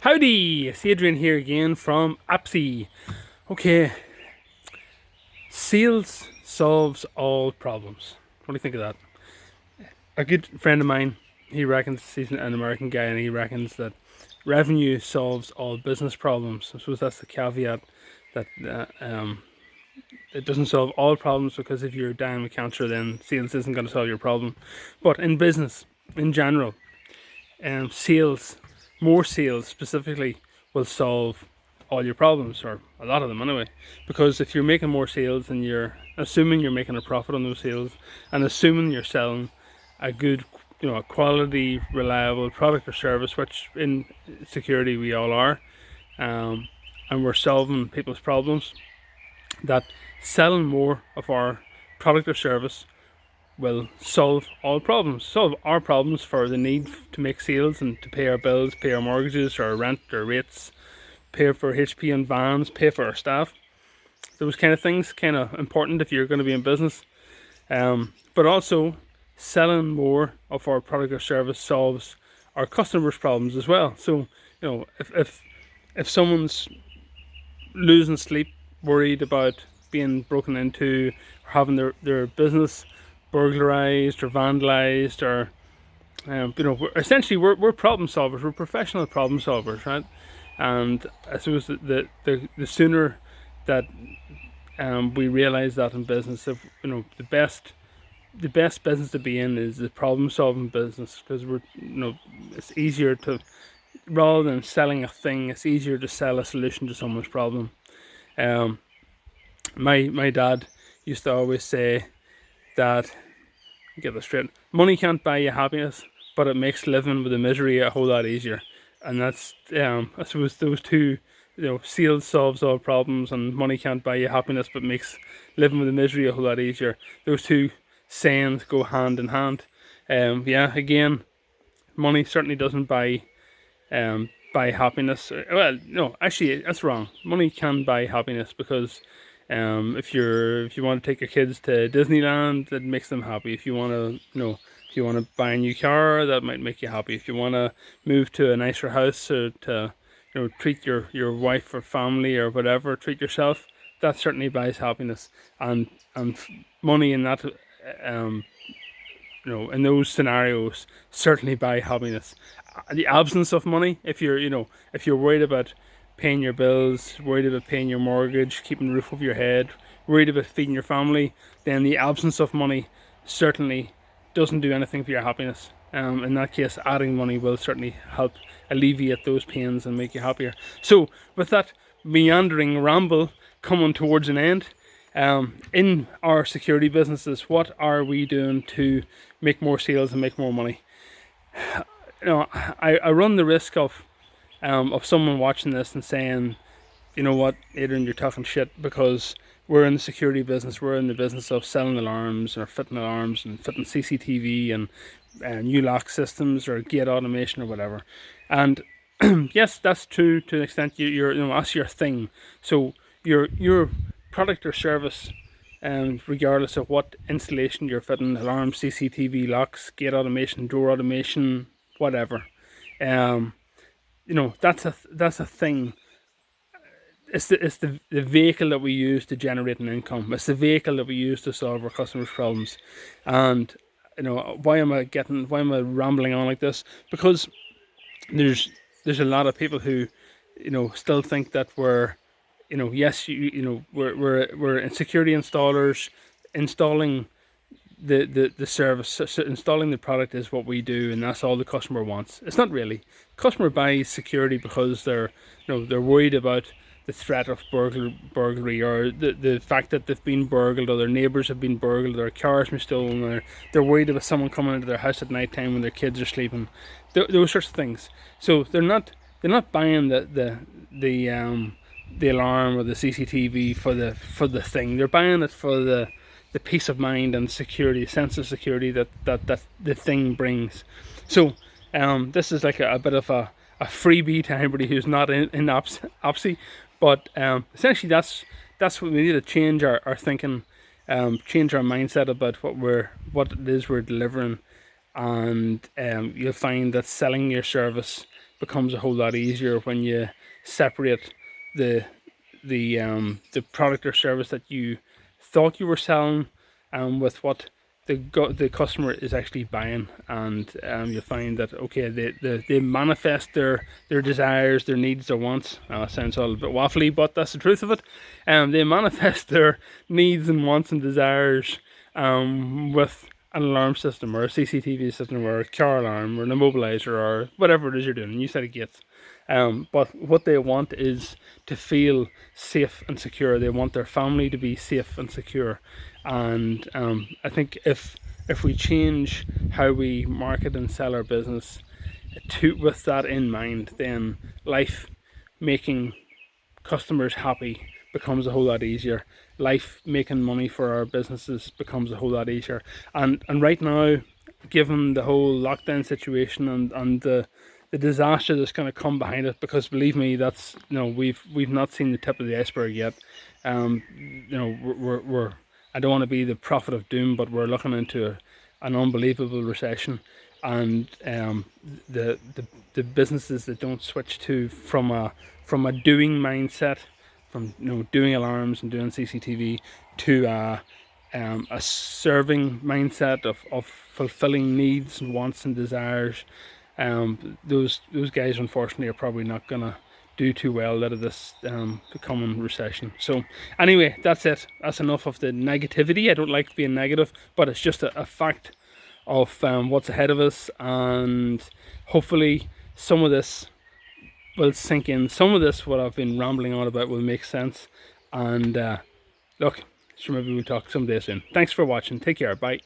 Howdy, it's Adrian here again from Apsy. Okay, sales solves all problems. What do you think of that? A good friend of mine, he reckons he's an American guy, and he reckons that revenue solves all business problems. I suppose that's the caveat that it doesn't solve all problems, because if you're dying with cancer, then sales isn't going to solve your problem. But in business, in general, sales, more sales specifically, will solve all your problems, or a lot of them anyway. Because if you're making more sales, and you're assuming you're making a profit on those sales, and assuming you're selling a good, a quality, reliable product or service, which in security we all are, and we're solving people's problems, that selling more of our product or service will solve all problems, solve our problems for the need to make sales and to pay our bills, pay our mortgages, our rent, our rates, pay for HP and vans, pay for our staff. Those kind of things kind of important if you're going to be in business. But also, selling more of our product or service solves our customers' problems as well. So, if someone's losing sleep, worried about being broken into, or having their business burglarized or vandalized, or essentially we're problem solvers, we're professional problem solvers, right? And I suppose the sooner that we realize that in business, if the best business to be in is the problem solving business, because it's easier to, rather than selling a thing, it's easier to sell a solution to someone's problem. My dad used to always say that, get this straight, money can't buy you happiness, but it makes living with the misery a whole lot easier. And that's, I suppose those two, sales solves all problems, and money can't buy you happiness, but makes living with the misery a whole lot easier. Those two sayings go hand in hand. Again, money certainly doesn't buy happiness. Well, no, actually, that's wrong. Money can buy happiness, because if you want to take your kids to Disneyland, that makes them happy. If you want to, if you want to buy a new car, that might make you happy. If you want to move to a nicer house, or to, treat your wife or family or whatever, treat yourself, that certainly buys happiness. And money in that, in those scenarios, certainly buy happiness. The absence of money, if you're worried about paying your bills, worried about paying your mortgage, keeping a roof over your head, worried about feeding your family, then the absence of money certainly doesn't do anything for your happiness. In that case, adding money will certainly help alleviate those pains and make you happier. So, with that meandering ramble coming towards an end, in our security businesses, what are we doing to make more sales and make more money? I run the risk of someone watching this and saying, you know what, Adrian, you're talking shit, because we're in the security business. We're in the business of selling alarms, or fitting alarms, and fitting CCTV, and new lock systems, or gate automation, or whatever. And yes, that's true to an extent. That's your thing. So your product or service, regardless of what installation you're fitting, alarms, CCTV, locks, gate automation, door automation, whatever, that's a thing. It's the vehicle that we use to generate an income. It's the vehicle that we use to solve our customers' problems. And why am I rambling on like this? Because there's a lot of people who still think that we're we're in security installers. Installing the service, so installing the product is what we do, and that's all the customer wants. It's not really. Customer buys security because they're worried about the threat of burglary, or the fact that they've been burgled, or their neighbours have been burgled, their cars been stolen, or they're worried about someone coming into their house at night time when their kids are sleeping. Those sorts of things. So they're not buying the alarm or the CCTV for the thing. They're buying it for the peace of mind and security, sense of security that the thing brings. So this is like a bit of a freebie to anybody who's not in OPSI, but essentially that's what we need to change our thinking, change our mindset about what it is we're delivering. And you'll find that selling your service becomes a whole lot easier when you separate the product or service that you thought you were selling with what the customer is actually buying, and you find that okay, they manifest their desires, their needs, their wants. It sounds a little bit waffly, but that's the truth of it. They manifest their needs and wants and desires with an alarm system or a CCTV system or a car alarm or an immobilizer or whatever it is you're doing, a new set of gates. But what they want is to feel safe and secure. They want their family to be safe and secure. And I think if we change how we market and sell our business with that in mind, then life making customers happy becomes a whole lot easier. Life making money for our businesses becomes a whole lot easier. And right now, given the whole lockdown situation and the disaster that's going to come behind it, because believe me, that's we've not seen the tip of the iceberg yet. We're I don't want to be the prophet of doom, but we're looking into an unbelievable recession, and the businesses that don't switch from a doing mindset, from doing alarms and doing CCTV, to a serving mindset of fulfilling needs and wants and desires. Those guys unfortunately are probably not gonna do too well out of this coming recession. So anyway, that's it. That's enough of the negativity. I don't like being negative, but it's just a fact of what's ahead of us, and hopefully some of this will sink in. Some of this, what I've been rambling on about, will make sense. And look, sure, maybe we'll talk someday soon. Thanks for watching. Take care. Bye.